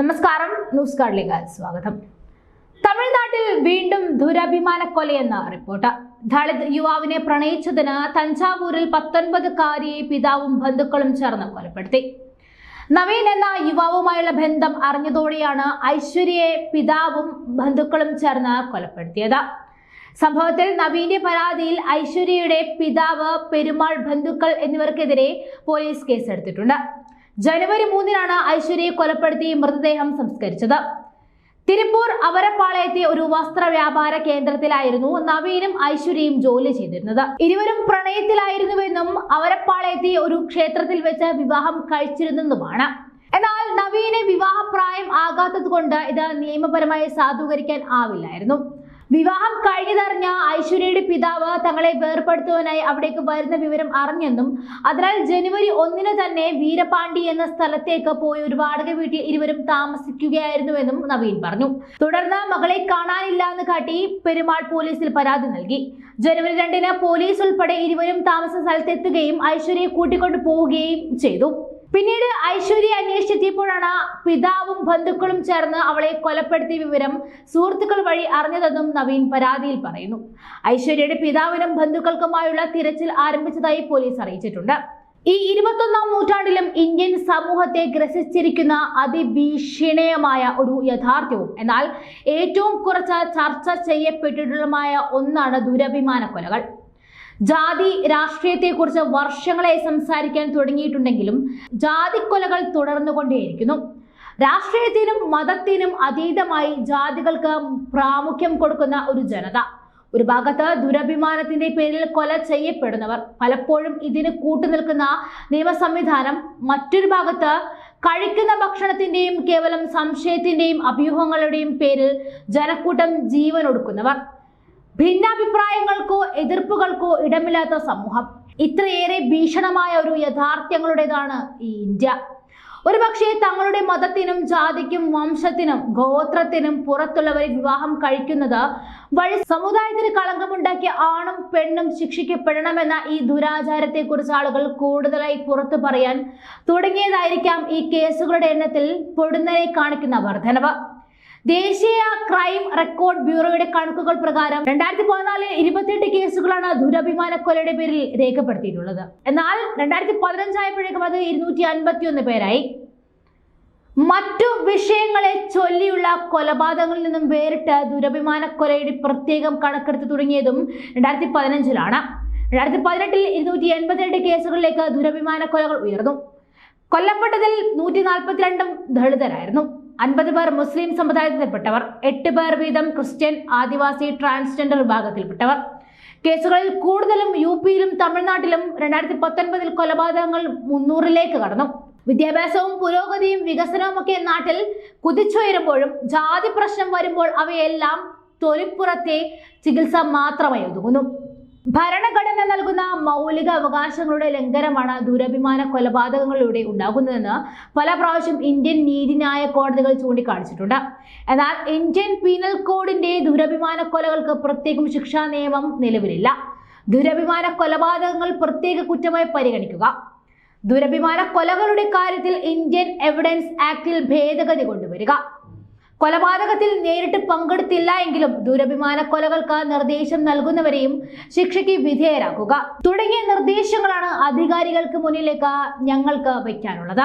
നമസ്കാരം, ന്യൂസ് കാർഡിലേക്ക് സ്വാഗതം. തമിഴ്നാട്ടിൽ വീണ്ടും ദുരഭിമാനക്കൊലയെന്ന റിപ്പോർട്ട്. ദളിത് യുവാവിനെ പ്രണയിച്ചതിന് തഞ്ചാവൂരിൽ 19-കാരിയെ പിതാവും ബന്ധുക്കളും ചേർന്ന് കൊലപ്പെടുത്തി. നവീൻ എന്ന യുവാവുമായുള്ള ബന്ധം അറിഞ്ഞതോടെയാണ് ഐശ്വര്യയെ പിതാവും ബന്ധുക്കളും ചേർന്ന് കൊലപ്പെടുത്തിയത്. സംഭവത്തിൽ നവീന്റെ പരാതിയിൽ ഐശ്വര്യയുടെ പിതാവ്, പെരുമാൾ, ബന്ധുക്കൾ എന്നിവർക്കെതിരെ പോലീസ് കേസെടുത്തിട്ടുണ്ട്. ജനുവരി 3-നാണ് ഐശ്വര്യയെ കൊലപ്പെടുത്തി മൃതദേഹം സംസ്കരിച്ചത്. തിരുപ്പൂർ അവരപ്പാളയത്തെ ഒരു വസ്ത്ര വ്യാപാര കേന്ദ്രത്തിലായിരുന്നു നവീനും ഐശ്വര്യയും ജോലി ചെയ്തിരുന്നത്. ഇരുവരും പ്രണയത്തിലായിരുന്നുവെന്നും അവരപ്പാളയത്തെ ഒരു ക്ഷേത്രത്തിൽ വെച്ച് വിവാഹം കഴിച്ചിരുന്നെന്നുമാണ്. എന്നാൽ നവീന് വിവാഹപ്രായം ആകാത്തത് കൊണ്ട് ഇത് നിയമപരമായി സാധൂകരിക്കാൻ ആവില്ലായിരുന്നു. വിവാഹം കഴിഞ്ഞതറിഞ്ഞ ഐശ്വര്യയുടെ പിതാവ് തങ്ങളെ വേർപെടുത്തുവാനായി അവിടേക്ക് വരുന്ന വിവരം അറിഞ്ഞെന്നും അതിനാൽ ജനുവരി 1-ന് തന്നെ വീരപാണ്ടി എന്ന സ്ഥലത്തേക്ക് പോയി ഒരു വാടക വീട്ടിൽ ഇരുവരും താമസിക്കുകയായിരുന്നുവെന്നും നവീൻ പറഞ്ഞു. തുടർന്ന് മകളെ കാണാനില്ല എന്ന് കാട്ടി പെരുമാൾ പോലീസിൽ പരാതി നൽകി. ജനുവരി 2-ന് പോലീസ് ഉൾപ്പെടെ ഇരുവരും താമസ സ്ഥലത്തെത്തുകയും ഐശ്വര്യയെ കൂട്ടിക്കൊണ്ടു പോവുകയും ചെയ്തു. പിന്നീട് ഐശ്വര്യ അന്വേഷിച്ചെത്തിയപ്പോഴാണ് പിതാവും ബന്ധുക്കളും ചേർന്ന് അവളെ കൊലപ്പെടുത്തിയ വിവരം സുഹൃത്തുക്കൾ വഴി അറിഞ്ഞതെന്നും നവീൻ പരാതിയിൽ പറയുന്നു. ഐശ്വര്യയുടെ പിതാവിനും ബന്ധുക്കൾക്കുമായുള്ള തിരച്ചിൽ ആരംഭിച്ചതായി പോലീസ് അറിയിച്ചിട്ടുണ്ട്. ഈ 21-ാം നൂറ്റാണ്ടിലും ഇന്ത്യൻ സമൂഹത്തെ ഗ്രസിച്ചിരിക്കുന്ന അതിഭീഷണീയമായ ഒരു യാഥാർത്ഥ്യവും എന്നാൽ ഏറ്റവും കുറച്ച് ചർച്ച ചെയ്യപ്പെട്ടിട്ടുള്ളതുമായ ഒന്നാണ് ദുരഭിമാന കൊലകൾ. ജാതി രാഷ്ട്രീയത്തെക്കുറിച്ച് വർഷങ്ങളായി സംസാരിക്കാൻ തുടങ്ങിയിട്ടുണ്ടെങ്കിലും ജാതിക്കൊലകൾ തുടർന്നുകൊണ്ടേയിരിക്കുന്നു. രാഷ്ട്രീയത്തിനും മതത്തിനും അതീതമായി ജാതികൾക്ക് പ്രാമുഖ്യം കൊടുക്കുന്ന ഒരു ജനത. ഒരു ഭാഗത്ത് ദുരഭിമാനത്തിന്റെ പേരിൽ കൊല ചെയ്യപ്പെടുന്നവർ, പലപ്പോഴും ഇതിന് കൂട്ടുനിൽക്കുന്ന നിയമ സംവിധാനം. മറ്റൊരു ഭാഗത്ത് കഴിക്കുന്ന ഭക്ഷണത്തിന്റെയും കേവലം സംശയത്തിന്റെയും അഭ്യൂഹങ്ങളുടെയും പേരിൽ ജനക്കൂട്ടം ജീവനൊടുക്കുന്നവർ. ഭിന്നാഭിപ്രായങ്ങൾക്കോ എതിർപ്പുകൾക്കോ ഇടമില്ലാത്ത സമൂഹം. ഇത്രയേറെ ഭീഷണമായ ഒരു യാഥാർത്ഥ്യങ്ങളുടേതാണ് ഈ ഇന്ത്യ. ഒരുപക്ഷെ തങ്ങളുടെ മതത്തിനും ജാതിക്കും വംശത്തിനും ഗോത്രത്തിനും പുറത്തുള്ളവരെ വിവാഹം കഴിക്കുന്നത് വഴി സമുദായത്തിന് കളങ്കമുണ്ടാക്കിയ ആണും പെണ്ണും ശിക്ഷിക്കപ്പെടണമെന്ന ഈ ദുരാചാരത്തെക്കുറിച്ച് ആളുകൾ കൂടുതലായി പുറത്തു പറയാൻ തുടങ്ങിയതായിരിക്കാം ഈ കേസുകളുടെ എണ്ണത്തിൽ പൊടുന്നനെ കാണിക്കുന്ന വർധനവ്. ദേശീയ ക്രൈം റെക്കോർഡ് ബ്യൂറോയുടെ കണക്കുകൾ പ്രകാരം 2014 28 കേസുകളാണ് ദുരഭിമാനക്കൊലയുടെ പേരിൽ രേഖപ്പെടുത്തിയിട്ടുള്ളത്. എന്നാൽ 2015 ആയപ്പോഴേക്കും അത് 251 പേരായി. മറ്റു വിഷയങ്ങളെ ചൊല്ലിയുള്ള കൊലപാതകങ്ങളിൽ നിന്നും വേറിട്ട് ദുരഭിമാനക്കൊലയുടെ പ്രത്യേകം കണക്കെടുത്ത് തുടങ്ങിയതും 2015-ലാണ്. 2018-ൽ 282 കേസുകളിലേക്ക് ദുരഭിമാനക്കൊലകൾ ഉയർന്നു. കൊല്ലപ്പെട്ടതിൽ 142 ദളിതരായിരുന്നു. 50 പേർ മുസ്ലിം സമുദായത്തിൽപ്പെട്ടവർ, 8 പേർ വീതം ക്രിസ്ത്യൻ, ആദിവാസി, ട്രാൻസ്ജെൻഡർ വിഭാഗത്തിൽപ്പെട്ടവർ. കേസുകളിൽ കൂടുതലും യുപിയിലും തമിഴ്നാട്ടിലും. 2019-ൽ കൊലപാതകങ്ങൾ 300-ലേക്ക് കടന്നു. വിദ്യാഭ്യാസവും പുരോഗതിയും വികസനവും ഒക്കെ നാട്ടിൽ കുതിച്ചുയരുമ്പോഴും ജാതി പ്രശ്നം വരുമ്പോൾ അവയെല്ലാം തൊലിപ്പുറത്തെ ചികിത്സ മാത്രമായി ഒതുങ്ങുന്നു. ഭരണഘടന നൽകുന്ന മൗലിക അവകാശങ്ങളുടെ ലംഘനമാണ് ദുരഭിമാന കൊലപാതകങ്ങളിലൂടെ ഉണ്ടാകുന്നതെന്ന് പല പ്രാവശ്യം ഇന്ത്യൻ നീതിന്യായ കോടതികൾ ചൂണ്ടിക്കാണിച്ചിട്ടുണ്ട്. എന്നാൽ ഇന്ത്യൻ പീനൽ കോഡിന്റെ ദുരഭിമാന കൊലകൾക്ക് പ്രത്യേകം ശിക്ഷാ നിയമം നിലവിലില്ല. ദുരഭിമാന കൊലപാതകങ്ങൾ പ്രത്യേക കുറ്റമായി പരിഗണിക്കുക. ദുരഭിമാന കൊലകളുടെ കാര്യത്തിൽ ഇന്ത്യൻ എവിഡൻസ് ആക്ടിൽ ഭേദഗതി കൊണ്ടുവരിക. കൊലപാതകത്തിൽ നേരിട്ട് പങ്കെടുത്തില്ല എങ്കിലും ദുരഭിമാന കൊലകൾക്ക് നിർദ്ദേശം നൽകുന്നവരെയും ശിക്ഷയ്ക്ക് വിധേയരാക്കുക തുടങ്ങിയ നിർദ്ദേശങ്ങളാണ് അധികാരികൾക്ക് മുന്നിലേക്ക് ഞങ്ങൾക്ക് വയ്ക്കാനുള്ളത്.